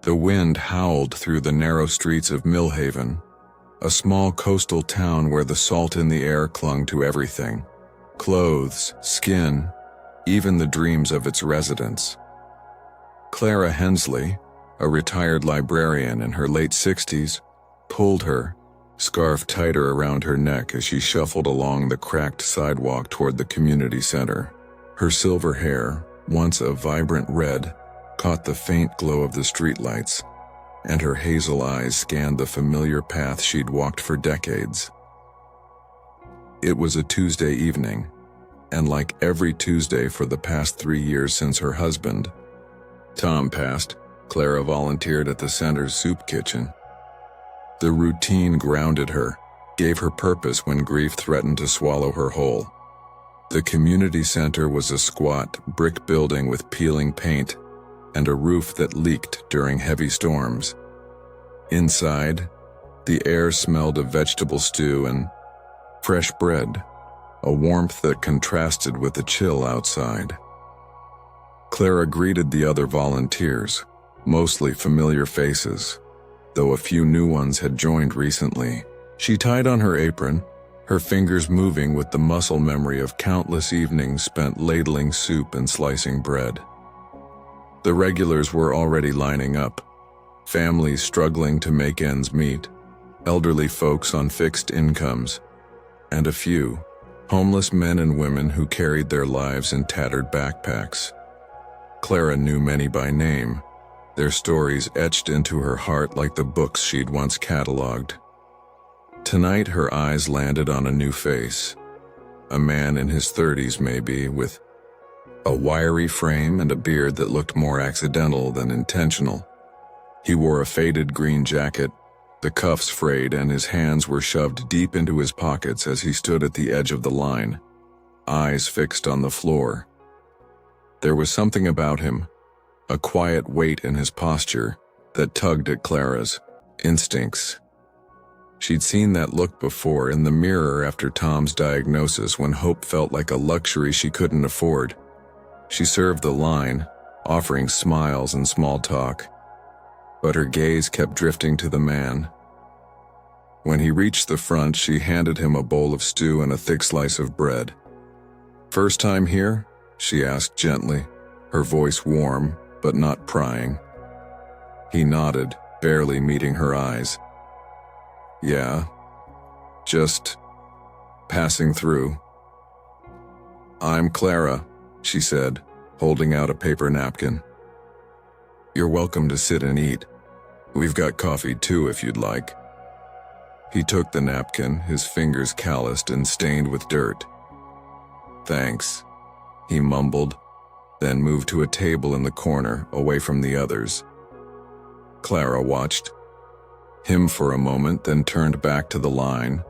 The wind howled through the narrow streets of Millhaven, a small coastal town where the salt in the air clung to everything: clothes, skin, even the dreams of its residents. Clara Hensley, a retired librarian in her late 60s, pulled her scarf tighter around her neck as she shuffled along the cracked sidewalk toward the community center. Her silver hair, once a vibrant red, caught the faint glow of the streetlights, and her hazel eyes scanned the familiar path she'd walked for decades. It was a Tuesday evening, and like every Tuesday for the past 3 years since her husband, Tom passed, Clara volunteered at the center's soup kitchen. The routine grounded her, gave her purpose when grief threatened to swallow her whole. The community center was a squat, brick building with peeling paint and a roof that leaked during heavy storms. Inside, the air smelled of vegetable stew and fresh bread, a warmth that contrasted with the chill outside. Clara greeted the other volunteers, mostly familiar faces, though a few new ones had joined recently. She tied on her apron, her fingers moving with the muscle memory of countless evenings spent ladling soup and slicing bread. The regulars were already lining up, families struggling to make ends meet, elderly folks on fixed incomes, and a few homeless men and women who carried their lives in tattered backpacks. Clara knew many by name, their stories etched into her heart like the books she'd once cataloged. Tonight her eyes landed on a new face, a man in his 30s maybe, with a wiry frame and a beard that looked more accidental than intentional. He wore a faded green jacket, the cuffs frayed, and his hands were shoved deep into his pockets as he stood at the edge of the line, eyes fixed on the floor. There was something about him, a quiet weight in his posture, that tugged at Clara's instincts. She'd seen that look before in the mirror after Tom's diagnosis, when hope felt like a luxury she couldn't afford. She served the line, offering smiles and small talk, but her gaze kept drifting to the man. When he reached the front, she handed him a bowl of stew and a thick slice of bread. "First time here?" she asked gently, her voice warm but not prying. He nodded, barely meeting her eyes. "Yeah, just passing through." "I'm Clara," she said, holding out a paper napkin. "You're welcome to sit and eat. We've got coffee too if you'd like." He took the napkin, his fingers calloused and stained with dirt. "Thanks," he mumbled, then moved to a table in the corner, away from the others. Clara watched him for a moment, then turned back to the line,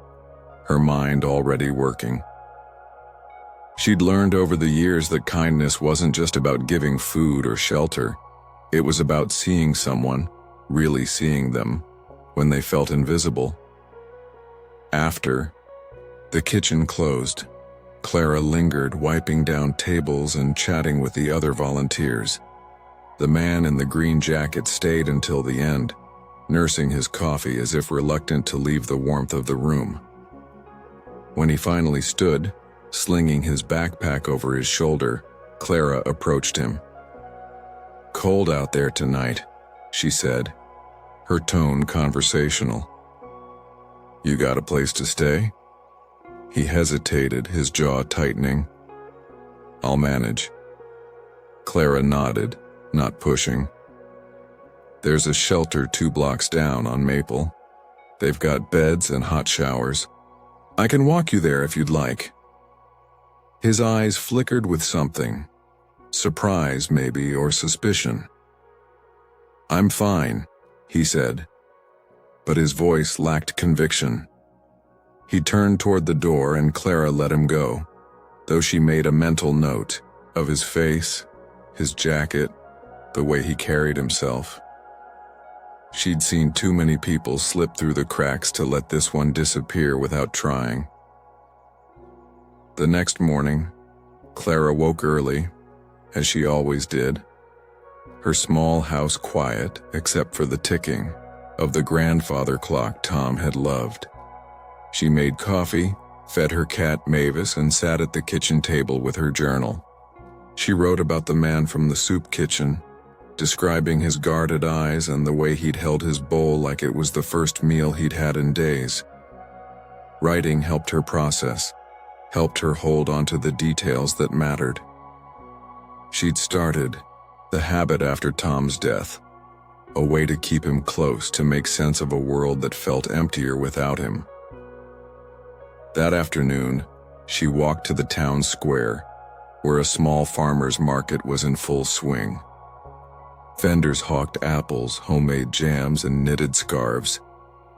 her mind already working. She'd learned over the years that kindness wasn't just about giving food or shelter. It was about seeing someone, really seeing them, when they felt invisible. After the kitchen closed, Clara lingered, wiping down tables and chatting with the other volunteers. The man in the green jacket stayed until the end, nursing his coffee as if reluctant to leave the warmth of the room. When he finally stood, slinging his backpack over his shoulder, Clara approached him. "Cold out there tonight," she said, her tone conversational. "You got a place to stay?" He hesitated, his jaw tightening. "I'll manage." Clara nodded, not pushing. "There's a shelter 2 blocks down on Maple. They've got beds and hot showers. I can walk you there if you'd like." His eyes flickered with something, surprise maybe, or suspicion. "I'm fine," he said, but his voice lacked conviction. He turned toward the door and Clara let him go, though she made a mental note of his face, his jacket, the way he carried himself. She'd seen too many people slip through the cracks to let this one disappear without trying. The next morning, Clara woke early, as she always did. her small house quiet except for the ticking of the grandfather clock Tom had loved. She made coffee, fed her cat Mavis, and sat at the kitchen table with her journal. She wrote about the man from the soup kitchen, describing his guarded eyes and the way he'd held his bowl like it was the first meal he'd had in days. Writing helped her process, helped her hold on to the details that mattered. She'd started the habit after Tom's death, a way to keep him close, to make sense of a world that felt emptier without him. That afternoon, she walked to the town square, where a small farmer's market was in full swing. Vendors hawked apples, homemade jams, and knitted scarves,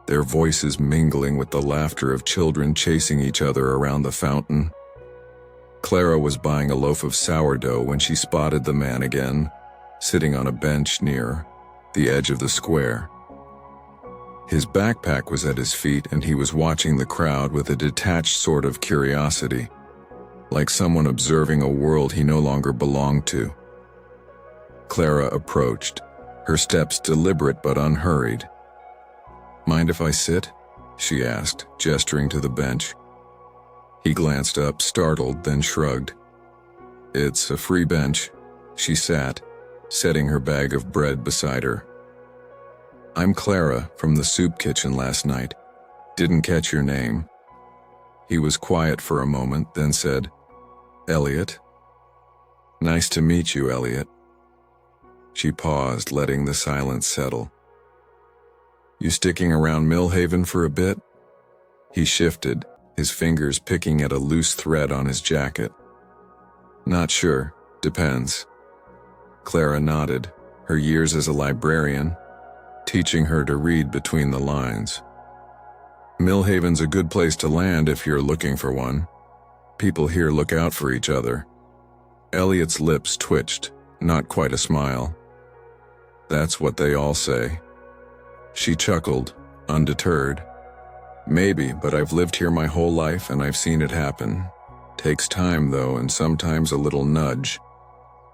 their voices mingling with the laughter of children chasing each other around the fountain. Clara was buying a loaf of sourdough when she spotted the man again, sitting on a bench near the edge of the square. His backpack was at his feet, and he was watching the crowd with a detached sort of curiosity, like someone observing a world he no longer belonged to. Clara approached, her steps deliberate but unhurried. "Mind if I sit?" she asked, gesturing to the bench. He glanced up, startled, then shrugged. "It's a free bench." She sat, setting her bag of bread beside her. "I'm Clara, from the soup kitchen last night. Didn't catch your name." He was quiet for a moment, then said, "Elliot." "Nice to meet you, Elliot." She paused, letting the silence settle. "You sticking around Millhaven for a bit?" He shifted, his fingers picking at a loose thread on his jacket. "Not sure. Depends." Clara nodded, her years as a librarian teaching her to read between the lines. "Millhaven's a good place to land if you're looking for one. People here look out for each other." Elliot's lips twitched, not quite a smile. "That's what they all say." She chuckled, undeterred. "Maybe, but I've lived here my whole life and I've seen it happen. Takes time, though, and sometimes a little nudge."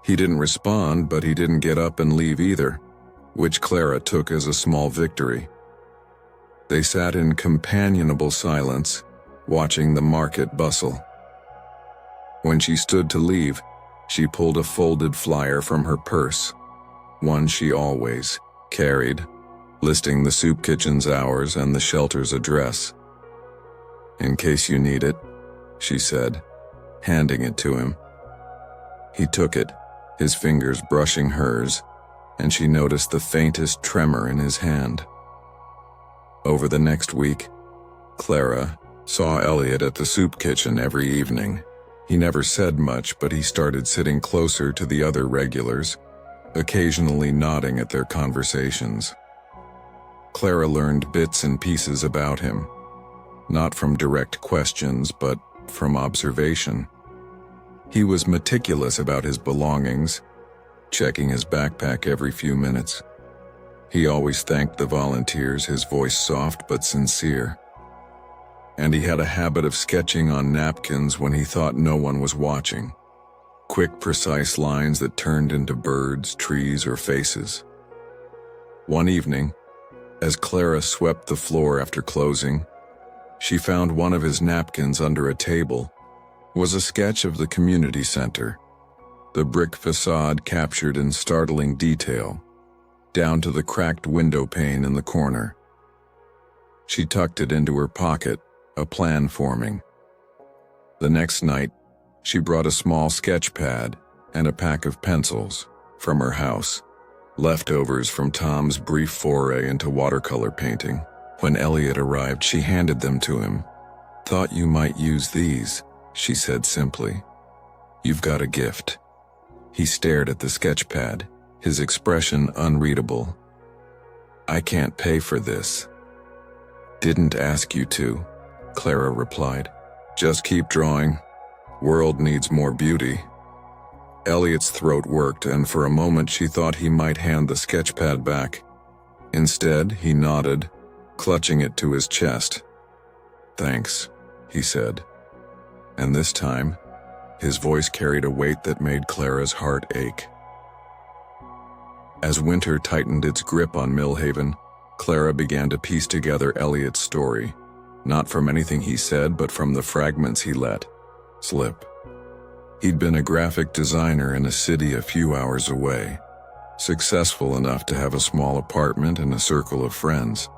He didn't respond, but he didn't get up and leave either, which Clara took as a small victory. They sat in companionable silence, watching the market bustle. When she stood to leave, she pulled a folded flyer from her purse, one she always carried, listing the soup kitchen's hours and the shelter's address. "In case you need it," she said, handing it to him. He took it, his fingers brushing hers, and she noticed the faintest tremor in his hand. Over the next week, Clara saw Elliot at the soup kitchen every evening. He never said much, but he started sitting closer to the other regulars, occasionally nodding at their conversations. Clara learned bits and pieces about him, not from direct questions, but from observation. He was meticulous about his belongings, checking his backpack every few minutes. He always thanked the volunteers, his voice soft but sincere. And he had a habit of sketching on napkins when he thought no one was watching. Quick, precise lines that turned into birds, trees, or faces. One evening, as Clara swept the floor after closing, she found one of his napkins under a table was a sketch of the community center, the brick facade captured in startling detail, down to the cracked window pane in the corner. She tucked it into her pocket, a plan forming. The next night, she brought a small sketch pad and a pack of pencils from her house, leftovers from Tom's brief foray into watercolor painting. When Elliot arrived, she handed them to him. "Thought you might use these," she said simply. "You've got a gift." He stared at the sketch pad, his expression unreadable. "I can't pay for this." "Didn't ask you to," Clara replied. "Just keep drawing. World needs more beauty." Elliot's throat worked, and for a moment she thought he might hand the sketch pad back. Instead, he nodded, clutching it to his chest. "Thanks," he said. And this time, his voice carried a weight that made Clara's heart ache. As winter tightened its grip on Millhaven, Clara began to piece together Elliot's story, not from anything he said, but from the fragments he let slip. He'd been a graphic designer in a city a few hours away, successful enough to have a small apartment and a circle of friends.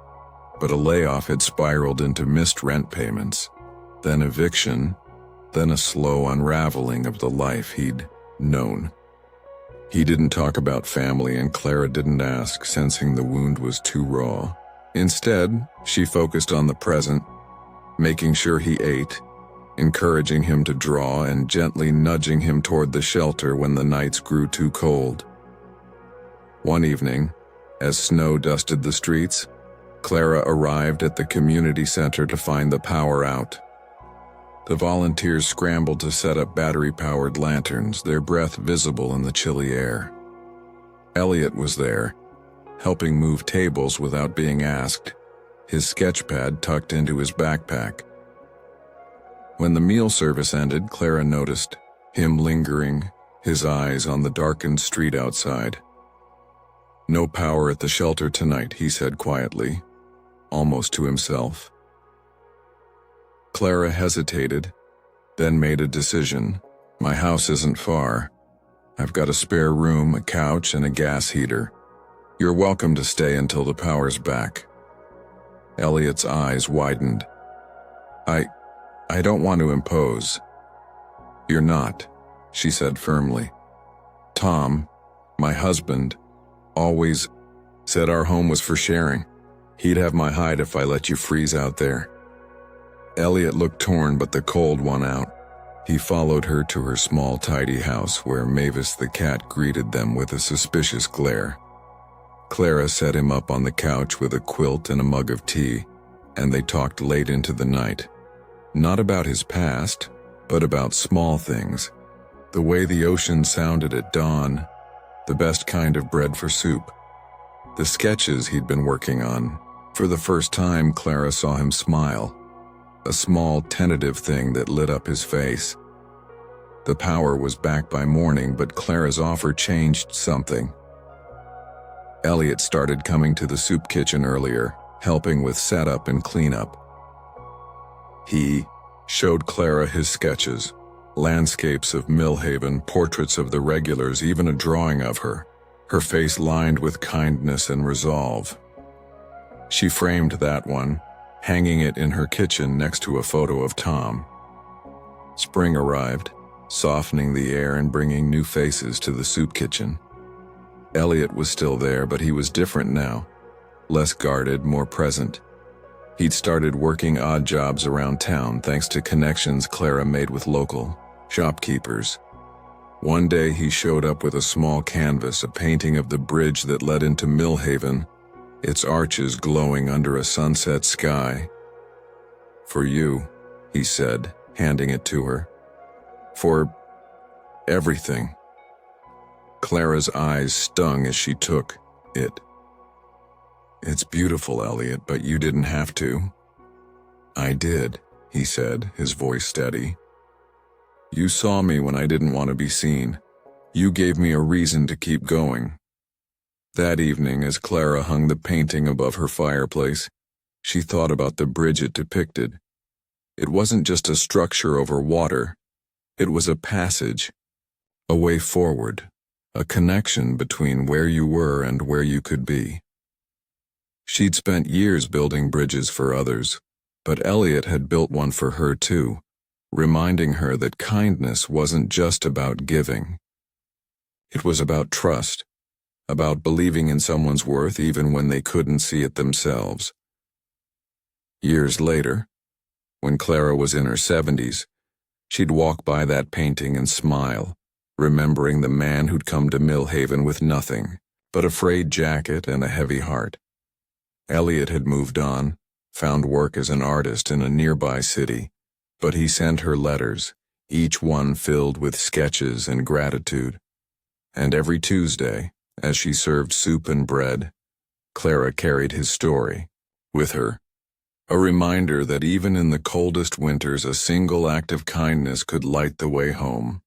But a layoff had spiraled into missed rent payments, then eviction, then a slow unraveling of the life he'd known. He didn't talk about family, and Clara didn't ask, sensing the wound was too raw. Instead, she focused on the present, making sure he ate, encouraging him to draw, and gently nudging him toward the shelter when the nights grew too cold. One evening, as snow dusted the streets, Clara arrived at the community center to find the power out. The volunteers scrambled to set up battery-powered lanterns, their breath visible in the chilly air. Elliot was there, helping move tables without being asked, his sketchpad tucked into his backpack. When the meal service ended, Clara noticed him lingering, his eyes on the darkened street outside. "No power at the shelter tonight," he said quietly, almost to himself. Clara hesitated, then made a decision. "My house isn't far. I've got a spare room, a couch, and a gas heater. You're welcome to stay until the power's back." Elliot's eyes widened. I don't want to impose." "You're not," she said firmly. "Tom, my husband, always said our home was for sharing. He'd have my hide if I let you freeze out there." Elliot looked torn, but the cold won out. He followed her to her small, tidy house, where Mavis the cat greeted them with a suspicious glare. Clara set him up on the couch with a quilt and a mug of tea, and they talked late into the night. Not about his past, but about small things. The way the ocean sounded at dawn, the best kind of bread for soup, the sketches he'd been working on. For the first time, Clara saw him smile, a small, tentative thing that lit up his face. The power was back by morning, but Clara's offer changed something. Elliot started coming to the soup kitchen earlier, helping with setup and cleanup. He showed Clara his sketches, landscapes of Millhaven, portraits of the regulars, even a drawing of her face lined with kindness and resolve. She framed that one, hanging it in her kitchen next to a photo of Tom. Spring arrived, softening the air and bringing new faces to the soup kitchen. Elliot was still there, but he was different now, less guarded, more present. He'd started working odd jobs around town thanks to connections Clara made with local shopkeepers. One day he showed up with a small canvas, a painting of the bridge that led into Millhaven, its arches glowing under a sunset sky. "For you," he said, handing it to her. "For everything." Clara's eyes stung as she took it. "It's beautiful, Elliot, but you didn't have to." "I did," he said, his voice steady. "You saw me when I didn't want to be seen. You gave me a reason to keep going." That evening, as Clara hung the painting above her fireplace, she thought about the bridge it depicted. It wasn't just a structure over water. It was a passage, a way forward, a connection between where you were and where you could be. She'd spent years building bridges for others, but Elliot had built one for her too, reminding her that kindness wasn't just about giving. It was about trust, about believing in someone's worth even when they couldn't see it themselves. Years later, when Clara was in her 70s, she'd walk by that painting and smile, remembering the man who'd come to Millhaven with nothing but a frayed jacket and a heavy heart. Elliot had moved on, found work as an artist in a nearby city, but he sent her letters, each one filled with sketches and gratitude. And every Tuesday, as she served soup and bread, Clara carried his story with her, a reminder that even in the coldest winters, a single act of kindness could light the way home.